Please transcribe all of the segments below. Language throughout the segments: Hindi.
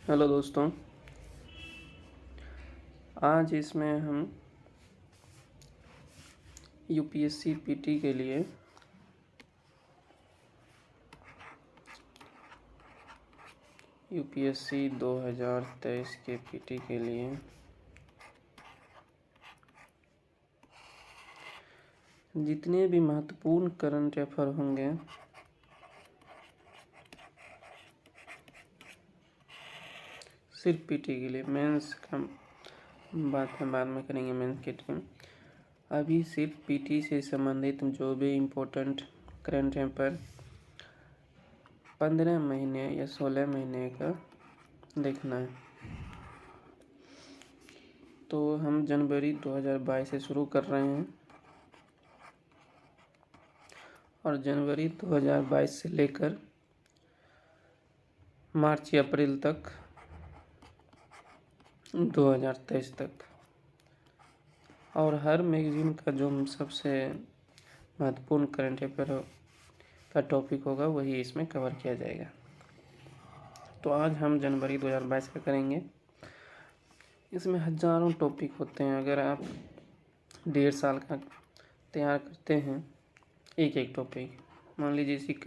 हेलो दोस्तों। आज इसमें हम यूपीएससी पीटी के लिए यूपीएससी 2023 के पीटी के लिए जितने भी महत्वपूर्ण करंट अफेयर होंगे सिर्फ पीटी के लिए, मेंस का बात हम बाद में करेंगे। मेंस के टाइम अभी सिर्फ पीटी से संबंधित जो भी इम्पोर्टेंट करंट अफेयर 15 महीने या 16 महीने का देखना है। तो हम जनवरी 2022 से शुरू कर रहे हैं और जनवरी 2022 से लेकर मार्च या अप्रैल तक 2023 तक, और हर मैगजीन का जो सबसे महत्वपूर्ण करंट अफेयर का टॉपिक होगा वही इसमें कवर किया जाएगा। तो आज हम जनवरी 2022 का करेंगे। इसमें हजारों टॉपिक होते हैं। अगर आप 1.5 साल का तैयार करते हैं एक एक टॉपिक, मान लीजिए इसी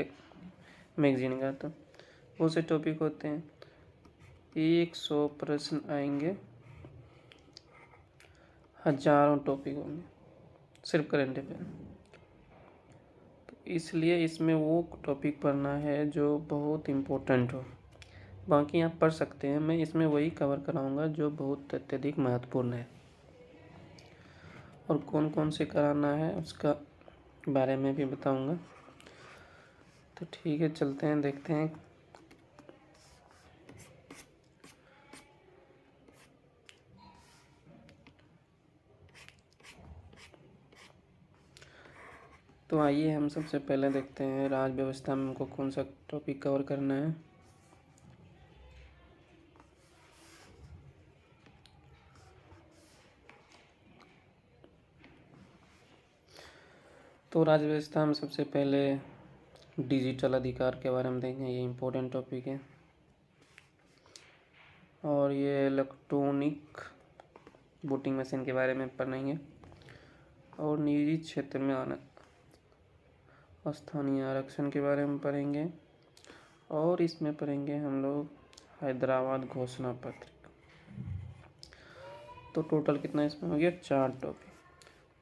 मैगजीन का, तो बहुत से टॉपिक होते हैं। 100 प्रश्न आएंगे, हजारों टॉपिक होंगे सिर्फ करंट अफेयर। तो इसलिए इसमें वो टॉपिक पढ़ना है जो बहुत इम्पोर्टेंट हो। बाकी आप पढ़ सकते हैं, मैं इसमें वही कवर कराऊंगा जो बहुत अत्यधिक महत्वपूर्ण है, और कौन कौन से कराना है उसका बारे में भी बताऊंगा। तो ठीक है, चलते हैं, देखते हैं। तो आइए हम सबसे पहले देखते हैं राज्य व्यवस्था में हमको कौन सा टॉपिक कवर करना है। तो राज्य व्यवस्था में सबसे पहले डिजिटल अधिकार के बारे में देखेंगे। ये इम्पोर्टेंट टॉपिक है, और ये इलेक्ट्रॉनिक वोटिंग मशीन के बारे में पढ़ेंगे, और निजी क्षेत्र में स्थानीय आरक्षण के बारे में पढ़ेंगे, और इसमें पढ़ेंगे हम लोग हैदराबाद घोषणा पत्र। तो टोटल कितना इसमें हो गया? 4 टॉपिक।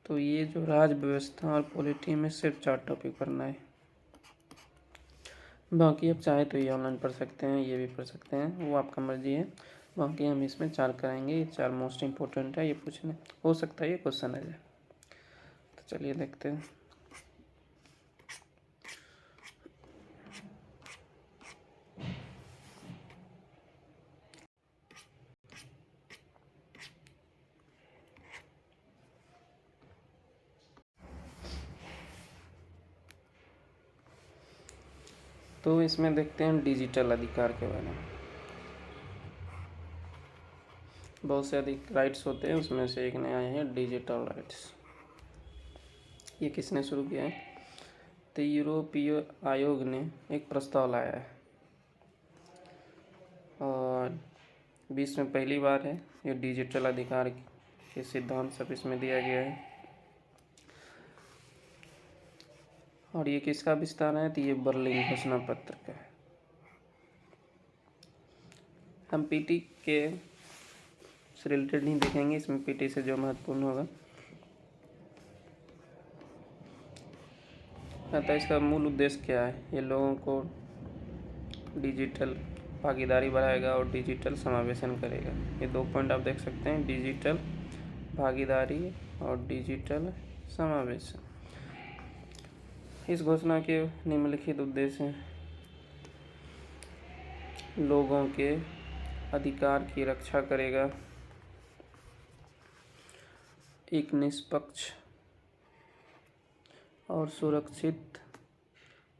तो ये जो राज्य व्यवस्था और पॉलिटी में सिर्फ 4 टॉपिक पढ़ना है। बाकी आप चाहे तो ये ऑनलाइन पढ़ सकते हैं, ये भी पढ़ सकते हैं, वो आपका मर्जी है। बाकी हम इसमें 4 कराएंगे। ये 4 मोस्ट इम्पोर्टेंट है, ये पूछने हो सकता है ये क्वेश्चन आ जाए। तो चलिए देखते हैं। तो इसमें देखते हैं डिजिटल अधिकार के बारे में। बहुत से अधिक राइट्स होते हैं, उसमें से एक नया है डिजिटल राइट्स। ये किसने शुरू किया है? तो यूरोपीय आयोग ने एक प्रस्ताव लाया है, और विश्व में पहली बार है ये डिजिटल अधिकार के सिद्धांत सब इसमें दिया गया है। और ये किसका विस्तार है? तो ये बर्लिन घोषणा पत्र का है। हम पीटी के से रिलेटेड नहीं देखेंगे, इसमें पीटी से जो महत्वपूर्ण होगा। अतः इसका मूल उद्देश्य क्या है? ये लोगों को डिजिटल भागीदारी बढ़ाएगा और डिजिटल समावेशन करेगा। ये 2 पॉइंट आप देख सकते हैं, डिजिटल भागीदारी और डिजिटल समावेशन। इस घोषणा के निम्नलिखित उद्देश्य हैं: लोगों के अधिकार की रक्षा करेगा, एक निष्पक्ष और सुरक्षित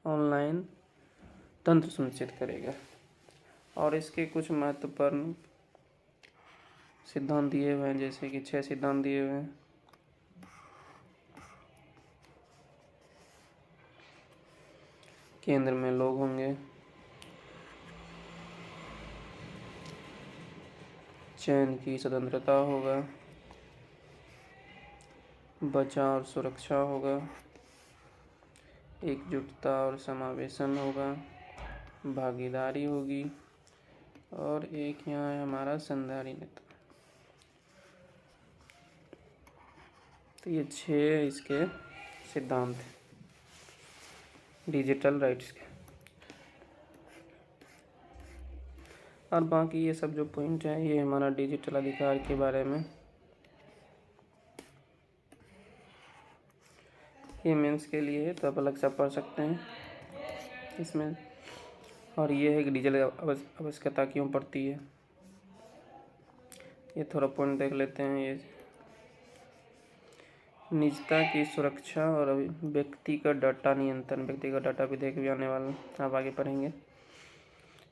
ऑनलाइन तंत्र सुनिश्चित करेगा, और इसके कुछ महत्वपूर्ण सिद्धांत दिए हुए हैं, जैसे कि 6 सिद्धांत दिए हुए हैं। केंद्र में लोग होंगे, चयन की स्वतंत्रता होगा, बचाव और सुरक्षा होगा, एकजुटता और समावेशन होगा, भागीदारी होगी, और एक यहाँ है हमारा संधारी नेता। तो ये 6 इसके सिद्धांत हैं डिजिटल राइट्स के। और बाकी ये सब जो पॉइंट है ये हमारा डिजिटल अधिकार के बारे में, ये मेंस के लिए है तो आप अलग से पढ़ सकते हैं इसमें। और ये है कि डिजिटल आवश्यकता क्यों पड़ती है, ये थोड़ा पॉइंट देख लेते हैं। ये निजता की सुरक्षा और व्यक्तिगत डाटा नियंत्रण, व्यक्तिगत डाटा भी देख भी आने वाला, आप आगे पढ़ेंगे।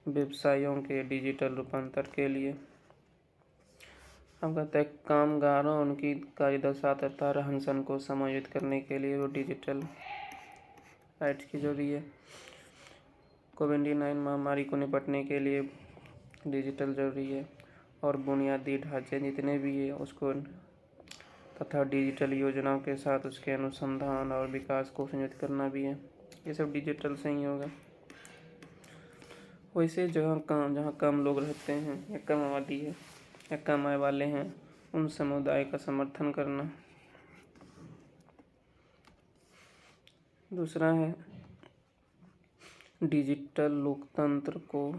व्यवसायों के डिजिटल रूपांतर के लिए हम कहते हैं कामगारों उनकी कार्यदशा तथा रहन सहन को समायोजित करने के लिए वो डिजिटल राइट्स की जरूरी है। कोविड-19 महामारी को निपटने के लिए डिजिटल जरूरी है। और बुनियादी ढांचे जितने भी है उसको तथा डिजिटल योजनाओं के साथ उसके अनुसंधान और विकास को संयोजित करना भी है, ये सब डिजिटल से ही होगा। वैसे जहाँ कम लोग रहते हैं या कम आबादी है या कम आय वाले हैं उन समुदाय का समर्थन करना। दूसरा है डिजिटल लोकतंत्र को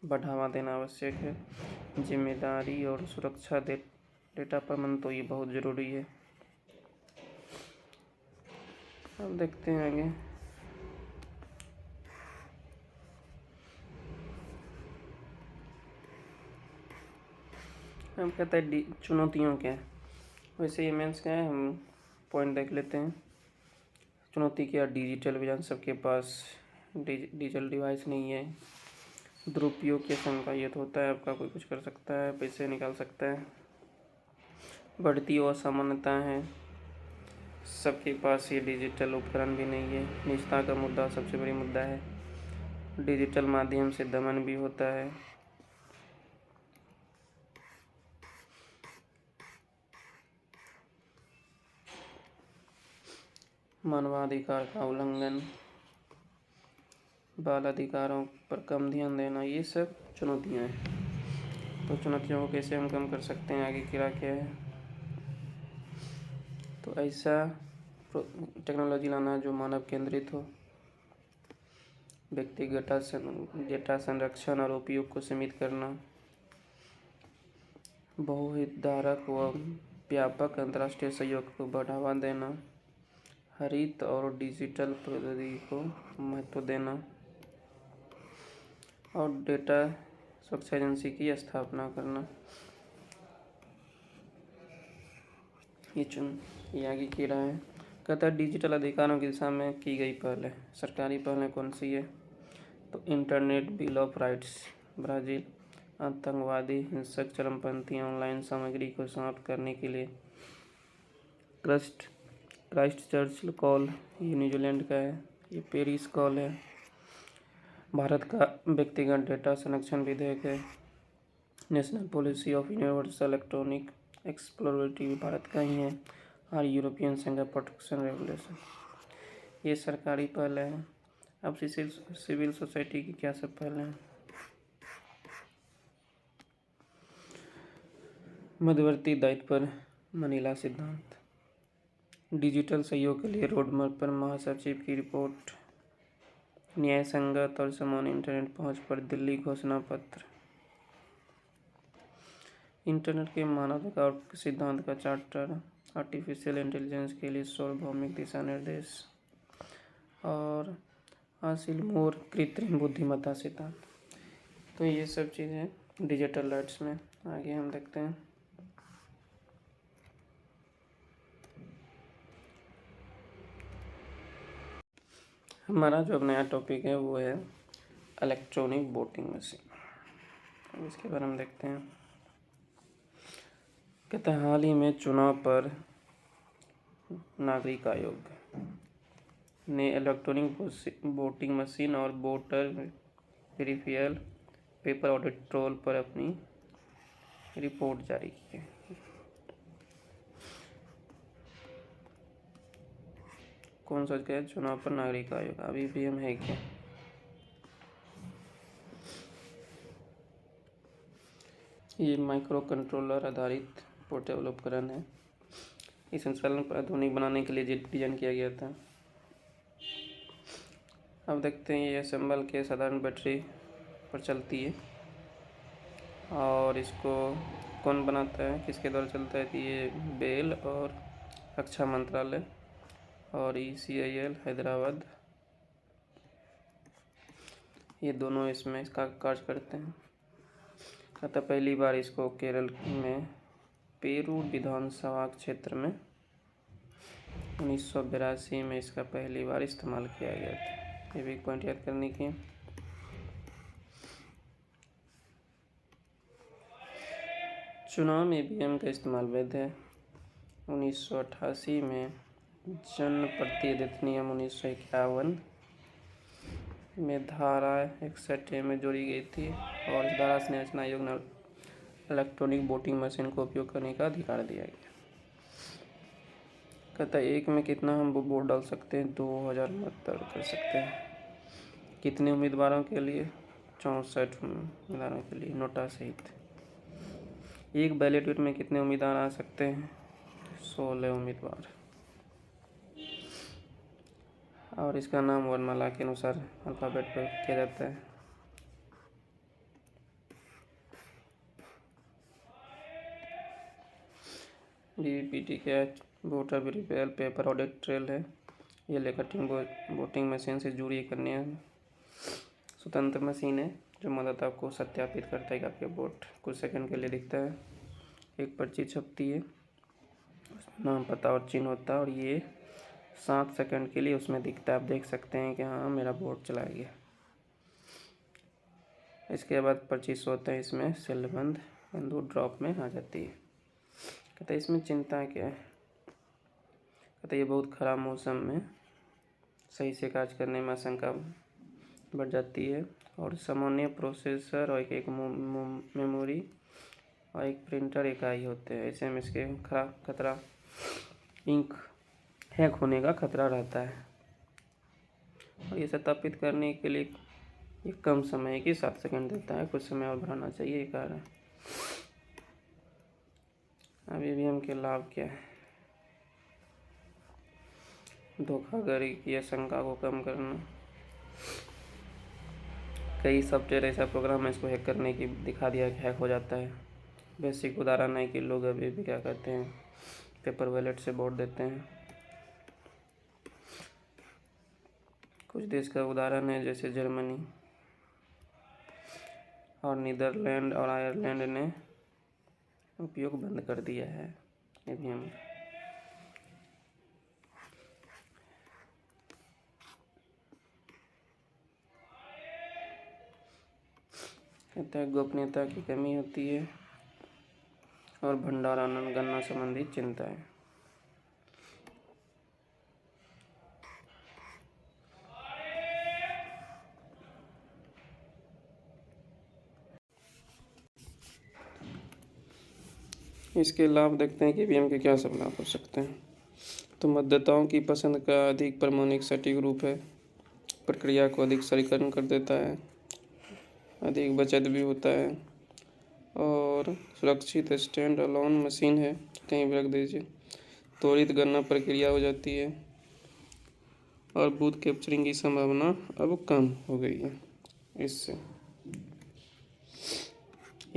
बढ़ावा देना आवश्यक है। जिम्मेदारी और सुरक्षा डेटा प्रबंधन तो ये बहुत ज़रूरी है। अब देखते हैं आगे। हम कहते हैं चुनौतियों क्या है। वैसे ये मेंस क्या है, हम पॉइंट देख लेते हैं। चुनौती क्या, डिजिटल विज्ञान सबके पास डिजिटल डिवाइस नहीं है, दुरुपयोग की आशंका ये तो होता है, आपका कोई कुछ कर सकता है, पैसे निकाल सकता है। बढ़ती असमानता है, सबके पास ये डिजिटल उपकरण भी नहीं है। निजता का मुद्दा सबसे बड़ी मुद्दा है, डिजिटल माध्यम से दमन भी होता है। मानवाधिकार का उल्लंघन, बाल अधिकारों पर कम ध्यान देना, ये सब चुनौतियां हैं। तो चुनौतियों को कैसे हम कम कर सकते हैं, आगे क्या है। तो ऐसा टेक्नोलॉजी लाना जो मानव केंद्रित हो, व्यक्तिगत डेटा संरक्षण और उपयोग को सीमित करना, बहुहितधारक व व्यापक अंतर्राष्ट्रीय सहयोग को बढ़ावा देना, हरित और डिजिटल प्रौद्योगिकी को महत्व देना, और डेटा सुरक्षा एजेंसी की स्थापना करना। ये आगे की रहा है। कहता है डिजिटल अधिकारों की दिशा में की गई पहले सरकारी पहलें कौन सी है। तो internet bill of rights Brazil, आतंकवादी हिंसक चरमपंथी ऑनलाइन सामग्री को समाप्त करने के लिए क्राइस्ट चर्च कॉल, ये न्यूजीलैंड का है। ये पेरिस कॉल है। भारत का व्यक्तिगत डेटा संरक्षण विधेयक है। National policy of universal electronic explorative Bharat का ही है। और यूरोपियन संघ प्रोटेक्शन रेगुलेशन, ये सरकारी पहले हैं। अब सिविल सोसाइटी की क्या सब पहले हैं। मध्यवर्ती दायित्व पर मनीला सिद्धांत, डिजिटल सहयोग के लिए रोडमैप पर महासचिव की रिपोर्ट, न्याय संगत और समान इंटरनेट पहुंच पर दिल्ली घोषणा पत्र, इंटरनेट के मानवाधिकार सिद्धांत का चार्टर, आर्टिफिशियल इंटेलिजेंस के लिए सार्वभौमिक दिशा निर्देश, और हासिल मोर कृत्रिम बुद्धिमत्ता सिद्धांत। तो ये सब चीज़ें डिजिटल राइट्स में। आगे हम देखते हैं। हमारा जो अब नया टॉपिक है वो है इलेक्ट्रॉनिक वोटिंग मशीन। अब इसके बारे में देखते हैं। कहते हैं हाल ही में चुनाव पर नागरिक आयोग ने इलेक्ट्रॉनिक वोटिंग मशीन और voter verified paper audit roll पर अपनी रिपोर्ट जारी की है। कौन सा क्या चुनाव पर नागरिक आयोग, अभी ईवीएम है क्या? ये माइक्रो कंट्रोलर आधारित पोर्टेबल उपकरण है। इस संचालन पर आधुनिक बनाने के लिए डिजाइन किया गया था। अब देखते हैं ये असेंबल के साधारण बैटरी पर चलती है और इसको कौन बनाता है, किसके द्वारा चलता है? तो ये बेल और रक्षा मंत्रालय और ECIL हैदराबाद, ये दोनों इसमें इसका कार्य करते हैं। अतः पहली बार इसको केरल में पेरूर विधानसभा क्षेत्र में 1982 में इसका पहली बार इस्तेमाल किया गया था। ये भी पॉइंट याद करने की। चुनाव में ईवीएम का इस्तेमाल वैध है। 1988 में जन प्रतिनिधित्व नियम 1951 में धारा 61A में जोड़ी गई थी और इस धारा से निर्वाचन आयोग ने इलेक्ट्रॉनिक वोटिंग मशीन को उपयोग करने का अधिकार दिया गया। कहता है एक में कितना हम वोट डाल सकते हैं? 2000 मत दर्ज कर सकते हैं। कितने उम्मीदवारों के लिए? 64 उम्मीदवारों के लिए, नोटा सहित। एक बैलेट में कितने उम्मीदवार आ सकते हैं? 16 उम्मीदवार। और इसका नाम वर्णमाला के अनुसार अल्फ़ाबेट पर किया जाता है। VVPAT क्या है? Voter verified paper audit trail है। ये इलेक्ट्रॉनिक वोटिंग मशीन से जुड़ी करने स्वतंत्र मशीन है जो मतदाता को सत्यापित करता है कि आपके वोट कुछ सेकंड के लिए दिखता है। एक पर्ची छपती है, उसमें नाम, पता और चिन्ह होता है और ये 7 सेकंड के लिए उसमें दिखता है। आप देख सकते हैं कि हाँ मेरा वोट चला गया। इसके बाद पर्ची होता है, इसमें सीलबंद बंदूक ड्रॉप में आ जाती है। कहते हैं इसमें चिंता क्या है? कहते ये बहुत ख़राब मौसम में सही से कार्य करने में आशंका बढ़ जाती है और सामान्य प्रोसेसर और एक मेमोरी और एक प्रिंटर इकाई होते हैं। ऐसे में इसके खतरा इंक हैक होने का खतरा रहता है और ये सत्यापित करने के लिए ये कम समय की 7 सेकंड देता है। कुछ समय और बढ़ाना चाहिए, ये कारण। अब ईवीएम के लाभ क्या है? धोखाधड़ी की आशंका को कम करना। कई सॉफ्टवेयर ऐसा प्रोग्राम है इसको हैक करने की दिखा दिया कि हैक हो जाता है। बेसिक उदाहरण है कि लोग अभी भी क्या करते हैं, पेपर बैलेट से वोट देते हैं। कुछ देश का उदाहरण है जैसे जर्मनी और नीदरलैंड और आयरलैंड ने उपयोग बंद कर दिया है ईवीएम। कहता है गोपनीयता की कमी होती है और भंडारण गणना संबंधी चिंता है। इसके लाभ देखते हैं कि ईवीएम के क्या सब लाभ हो सकते हैं। तो मतदाताओं की पसंद का अधिक प्रमाणिक सटीक रूप है, प्रक्रिया को अधिक सरलीकरण कर देता है, अधिक बचत भी होता है और सुरक्षित स्टैंड अलोन मशीन है, कहीं भी रख दीजिए। त्वरित गणना प्रक्रिया हो जाती है और बूथ कैप्चरिंग की संभावना अब कम हो गई है इससे।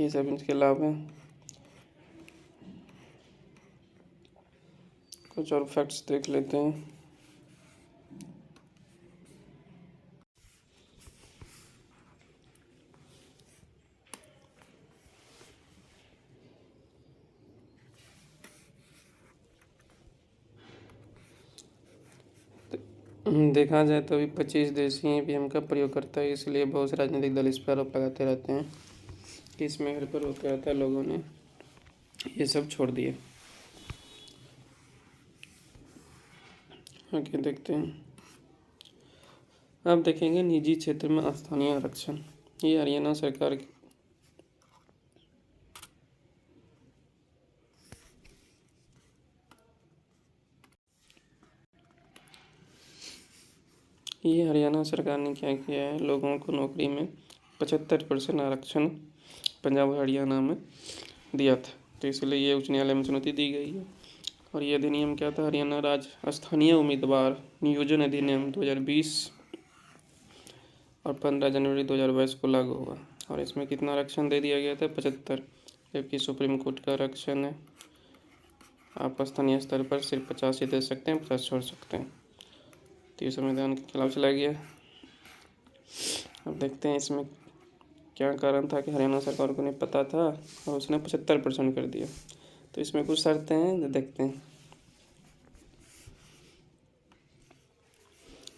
ये सब इसके लाभ हैं। कुछ और फैक्ट्स देख लेते हैं। देखा जाए तो अभी 25 देश ही ईवीएम का प्रयोग करता है, इसलिए बहुत से राजनीतिक दल इस पर आरोप लगाते रहते हैं कि इसमें हेरफेर होता रहता है। लोगों ने ये सब छोड़ दिए। आगे देखते हैं। अब देखेंगे निजी क्षेत्र में स्थानीय आरक्षण। ये हरियाणा सरकार ये हरियाणा सरकार ने क्या किया है, लोगों को नौकरी में 75% आरक्षण पंजाब और हरियाणा में दिया था, तो इसलिए ये उच्च न्यायालय में चुनौती दी गई है। और ये अधिनियम क्या था, हरियाणा राज्य स्थानीय उम्मीदवार नियोजन अधिनियम 2020 और 15 जनवरी 2022 को लागू हुआ। और इसमें कितना आरक्षण दे दिया गया था, 75, जबकि सुप्रीम कोर्ट का आरक्षण है आप स्थानीय स्तर पर सिर्फ 50 ही दे सकते हैं, 50 छोड़ सकते हैं। तो ये संविधान के खिलाफ चला गया। अब देखते हैं इसमें क्या कारण था कि हरियाणा सरकार को नहीं पता था और उसने 75% कर दिया। तो इसमें कुछ शर्तें हैं जो देखते हैं।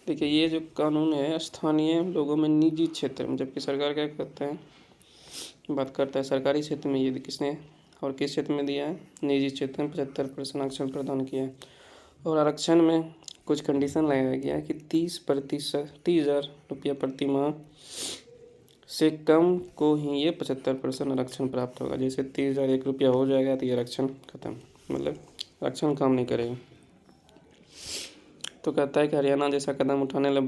देखिए, ये जो कानून है स्थानीय लोगों में निजी क्षेत्र में, जबकि सरकार क्या करता है, बात करता है सरकारी क्षेत्र में, ये किसने और किस क्षेत्र में दिया है, निजी क्षेत्र में 75% आरक्षण प्रदान किया है। और आरक्षण में कुछ कंडीशन लगाया गया है कि 30,000 रुपया प्रति माह से कम को ही ये 75% आरक्षण प्राप्त होगा। जैसे 30,001 रुपया हो जाएगा तो ये आरक्षण खत्म, मतलब आरक्षण काम नहीं करेगा। तो कहता है कि हरियाणा जैसा कदम उठाने वाले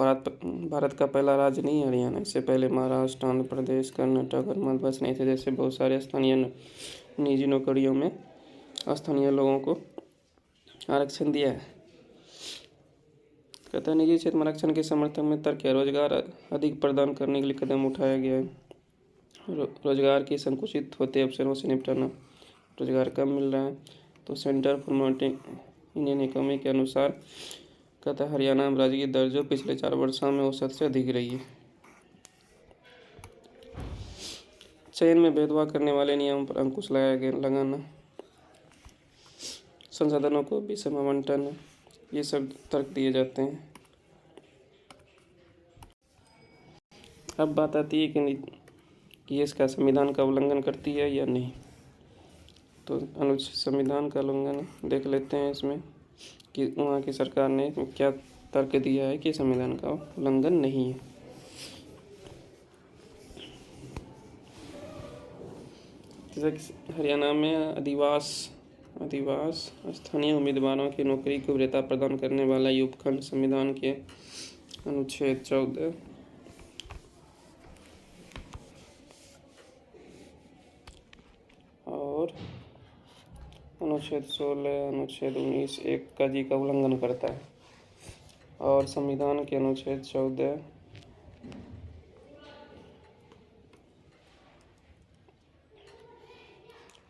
भारत का पहला राज्य नहीं है हरियाणा। इससे पहले महाराष्ट्र, आंध्र प्रदेश, कर्नाटक और मध्य प्रदेश नहीं थे, जैसे बहुत सारे स्थानीय निजी नौकरियों में स्थानीय लोगों को आरक्षण दिया है। कहता है निजी क्षेत्र में आरक्षण के समर्थन में तर्क है, रोजगार अधिक प्रदान करने के लिए कदम उठाया गया है। रोजगार के संकुचित होते अवसरों से निपटाना, रोजगार कम मिल रहा है। तो centre for monitoring Indian economy के अनुसार कहता है हरियाणा में राज्य की दर जो पिछले 4 वर्षों में औसत से अधिक रही है। चयन में भेदभाव करने वाले नियमों पर अंकुश लगाना, संसाधनों को विषम आवंटन, ये सब तर्क दिए जाते हैं। अब बात आती है कि इसका संविधान का उल्लंघन करती है या नहीं। तो अनुच्छेद संविधान का उल्लंघन देख लेते हैं इसमें कि वहाँ की सरकार ने क्या तर्क दिया है कि संविधान का उल्लंघन नहीं है। जैसे कि हरियाणा में अधिवास स्थानीय उम्मीदवारों की नौकरी को वरीयता प्रदान करने वाला ये उपखंड संविधान के अनुच्छेद 14 और अनुच्छेद 16, अनुच्छेद 19 1 का जी का उल्लंघन करता है। और संविधान के अनुच्छेद 14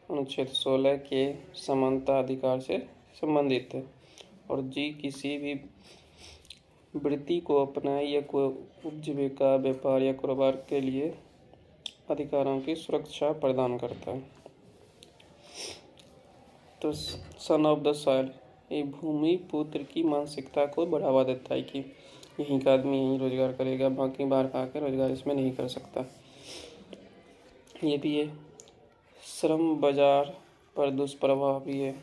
अनुच्छेद 16 के समानता अधिकार से संबंधित है। और जी किसी भी वृत्ति को अपनाए या कोई उपजीविका, व्यापार या कारोबार के लिए अधिकारों की सुरक्षा प्रदान करता है। तो सन ऑफ द सॉइल, ये भूमि पुत्र की मानसिकता को बढ़ावा देता है कि यहीं का आदमी यहीं रोजगार करेगा, बाकी बाहर का आकर रोजगार इसमें नहीं कर सकता। ये भी है। श्रम बाजार पर दुष्प्रभाव भी है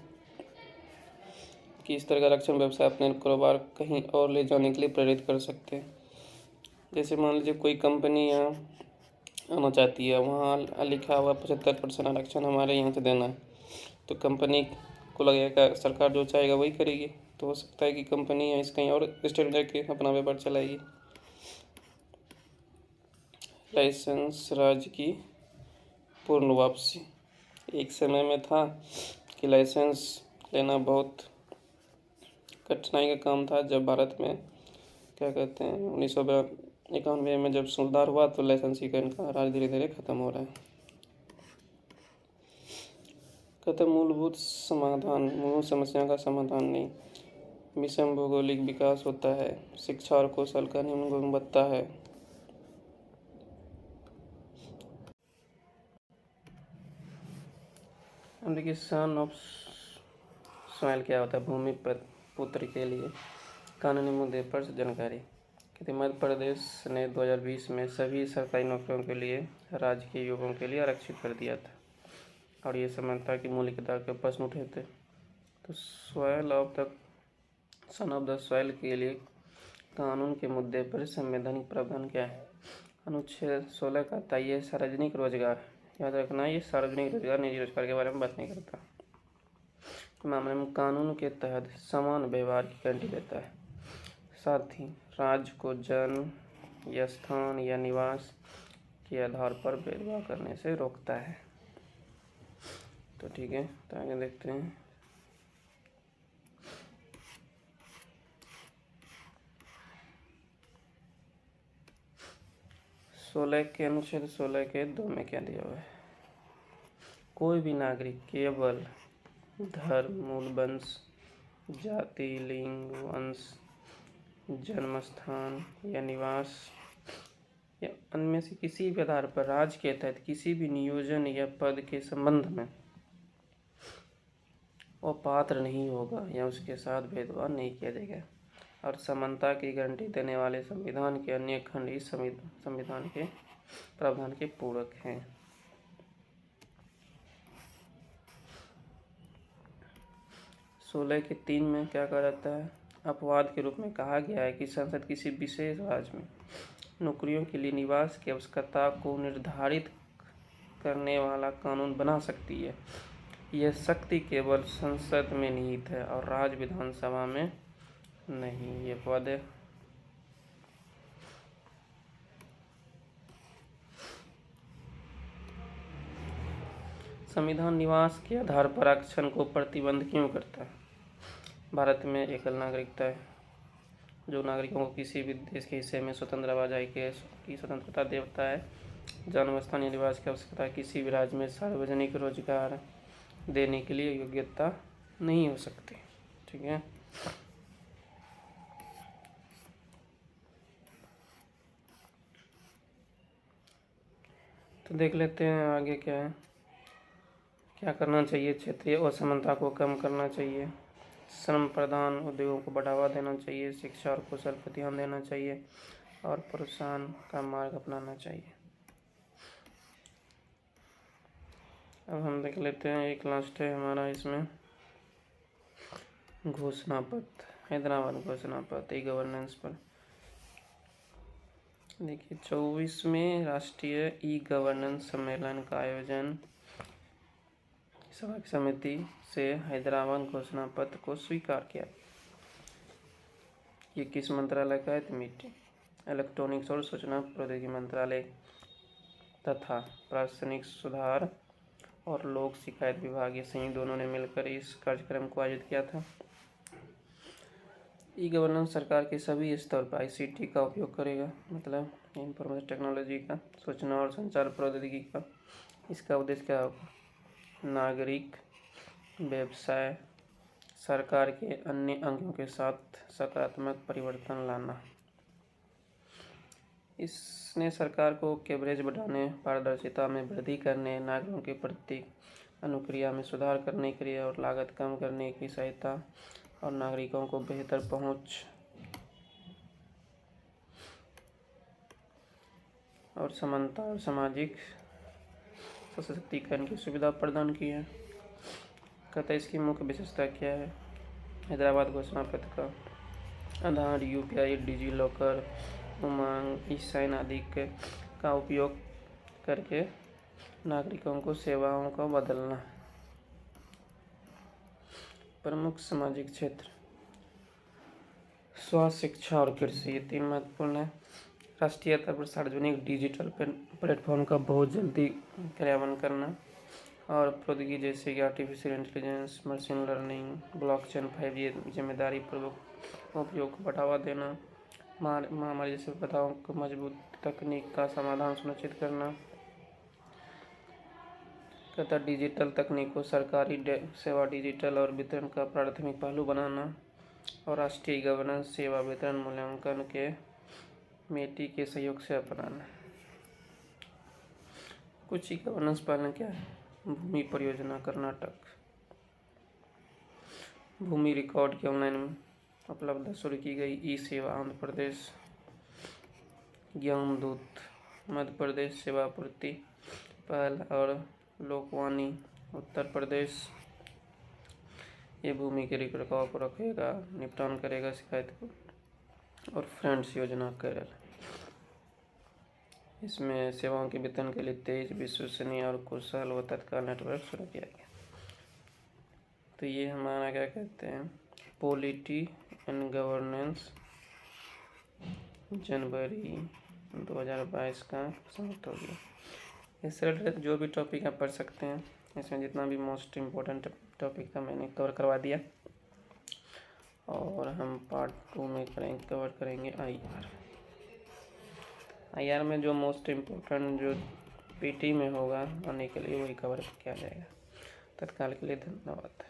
कि इस तरह का आरक्षण व्यवसाय अपने कारोबार कहीं और ले जाने के लिए प्रेरित कर सकते हैं। जैसे मान लीजिए कोई कंपनी यहाँ आना चाहती है, वहाँ लिखा हुआ 75% आरक्षण हमारे यहाँ से देना है, तो कंपनी को लगेगा सरकार जो चाहेगा वही करेगी। तो हो सकता है कि कंपनी यहाँ कहीं और स्टेट में जाके अपना व्यापार चलाएगी। लाइसेंस राज्य की पूर्ण वापसी, एक समय में था कि लाइसेंस लेना बहुत कठिनाई का काम था। जब भारत में क्या कहते हैं 1991 में जब सुधार हुआ तो लाइसेंसीकरण का राज धीरे धीरे खत्म हो रहा है। कहते मूलभूत समस्या का समाधान नहीं, विषम भौगोलिक विकास होता है, शिक्षा और कौशल का निम्न गुणवत्ता है। देखिए सन ऑफ सॉइल क्या होता है, भूमि पुत्र के लिए कानूनी मुद्दे पर जानकारी। कहते मध्य प्रदेश ने 2020 में सभी सरकारी नौकरियों के लिए राजकीय युवाओं के लिए आरक्षित कर दिया था और ये समानता की मौलिक अधिकार के प्रश्न उठे थे। तो सन ऑफ द सॉइल के लिए कानून के मुद्दे पर संवैधानिक प्रावधान क्या है। अनुच्छेद 16 कहता है ये सार्वजनिक रोजगार, याद रखना ये सार्वजनिक रोजगार निजी रोजगार के बारे में बात नहीं करता, मामले में कानून के तहत समान व्यवहार की गारंटी देता है। साथ ही राज्य को जन्म या स्थान या निवास के आधार पर भेदभाव करने से रोकता है। तो ठीक है, तो आगे देखते हैं। सोलह के अनुच्छेद 16 के 2 में क्या दिया हुआ है? कोई भी नागरिक केवल धर्म, मूल वंश, जाति, लिंग, वंश, जन्म स्थान या निवास या उनमें से किसी भी आधार पर राज्य के तहत किसी भी नियोजन या पद के संबंध में वो पात्र नहीं होगा या उसके साथ भेदभाव नहीं किया जाएगा, और समानता की गारंटी देने वाले संविधान के अन्य खंड इस संविधान के प्रावधान के पूरक हैं। सोलह के 3 में क्या कहा जाता है? अपवाद के रूप में कहा गया है कि संसद किसी विशेष राज्य में नौकरियों के लिए निवास की आवश्यकता को निर्धारित करने वाला कानून बना सकती है। यह शक्ति केवल संसद में निहित है और राज्य विधानसभा में नहीं। ये पद है। संविधान निवास के आधार पर आरक्षण को प्रतिबंध क्यों करता है? भारत में एकल नागरिकता है, जो नागरिकों को किसी भी देश के हिस्से में स्वतंत्र आवाजाही की स्वतंत्रता देता है। जन्म स्थान या निवास की आवश्यकता किसी भी राज्य में सार्वजनिक रोजगार देने के लिए योग्यता नहीं हो सकती। ठीक है, तो देख लेते हैं आगे क्या है। क्या करना चाहिए? क्षेत्रीय असमानता को कम करना चाहिए, श्रम प्रधान उद्योगों को बढ़ावा देना चाहिए, शिक्षा और कौशल पर ध्यान देना चाहिए और प्रोत्साहन का मार्ग अपनाना चाहिए। अब हम देख लेते हैं, एक लास्ट है हमारा इसमें घोषणा पत्र, हैदराबाद घोषणा पत्र, ई गवर्नेंस पर। देखिए 24वें राष्ट्रीय ई गवर्नेंस सम्मेलन का आयोजन सभा की समिति से हैदराबाद घोषणा पत्र को स्वीकार किया। ये किस मंत्रालय का है? तो मीटिंग इलेक्ट्रॉनिक्स और सूचना प्रौद्योगिकी मंत्रालय तथा प्रशासनिक सुधार और लोक शिकायत विभाग, ये संयुक्त दोनों ने मिलकर इस कार्यक्रम को आयोजित किया था। ई गवर्नेंस सरकार के सभी स्तर पर ICT का उपयोग करेगा, मतलब इंफॉर्मेशन टेक्नोलॉजी का, सूचना और संचार प्रौद्योगिकी का। इसका उद्देश्य क्या होगा? नागरिक, व्यवसाय, सरकार के अन्य अंगों के साथ सकारात्मक परिवर्तन लाना। इसने सरकार को कवरेज बढ़ाने, पारदर्शिता में वृद्धि करने, नागरिकों के प्रति अनुक्रिया में सुधार करने के लिए और लागत कम करने की सहायता और नागरिकों को बेहतर पहुंच और समानता और सामाजिक सशक्तिकरण की सुविधा प्रदान की है। कहते इसकी मुख्य विशेषता क्या है? हैदराबाद घोषणा पत्र का आधार UPI, डिजी लॉकर, उमंग, ई-साइन आदि का उपयोग करके नागरिकों को सेवाओं को बदलना। प्रमुख सामाजिक क्षेत्र स्वास्थ्य, शिक्षा और कृषि, ये 3 महत्वपूर्ण है। राष्ट्रीय स्तर पर सार्वजनिक डिजिटल प्लेटफॉर्म का बहुत जल्दी क्रियान्वयन करना और प्रौद्योगिकी जैसे कि artificial intelligence, machine learning, blockchain, 5G जिम्मेदारी पूर्वक उपयोग को बढ़ावा देना, महामारी जैसे आपदाओं को मजबूत तकनीक का समाधान सुनिश्चित करना। तथा डिजिटल तकनीक को सरकारी सेवा डिजिटल और वितरण का प्राथमिक पहलू बनाना और राष्ट्रीय गवर्नेंस सेवा वितरण मूल्यांकन के मेटी के सहयोग से अपनाना। कुछ ही गवर्नेंस पालन क्या है? भूमि परियोजना कर्नाटक, भूमि रिकॉर्ड की ऑनलाइन उपलब्धता शुरू की गई। ई सेवा आंध्र प्रदेश, ज्ञानदूत मध्य प्रदेश, सेवा पूर्ति पहल और लोकवाणी उत्तर प्रदेश, ये भूमि के रिकॉर्ड को रखेगा, निपटान करेगा शिकायत को। और फ्रेंड्स योजना केरल, इसमें सेवाओं के वितरण के लिए तेज, विश्वसनीय और कुशल व तत्काल नेटवर्क शुरू किया गया। तो ये हमारा क्या कहते हैं, पॉलिटी एंड गवर्नेंस जनवरी 2022 का समाप्त हो गया। इससे रिलेटेड जो भी टॉपिक आप पढ़ सकते हैं, इसमें जितना भी मोस्ट इम्पोर्टेंट टॉपिक था मैंने कवर करवा दिया। और हम पार्ट 2 में कवर करेंगे IR में जो मोस्ट इम्पोर्टेंट जो PT में होगा आने के लिए वही कवर किया जाएगा। तत्काल के लिए धन्यवाद।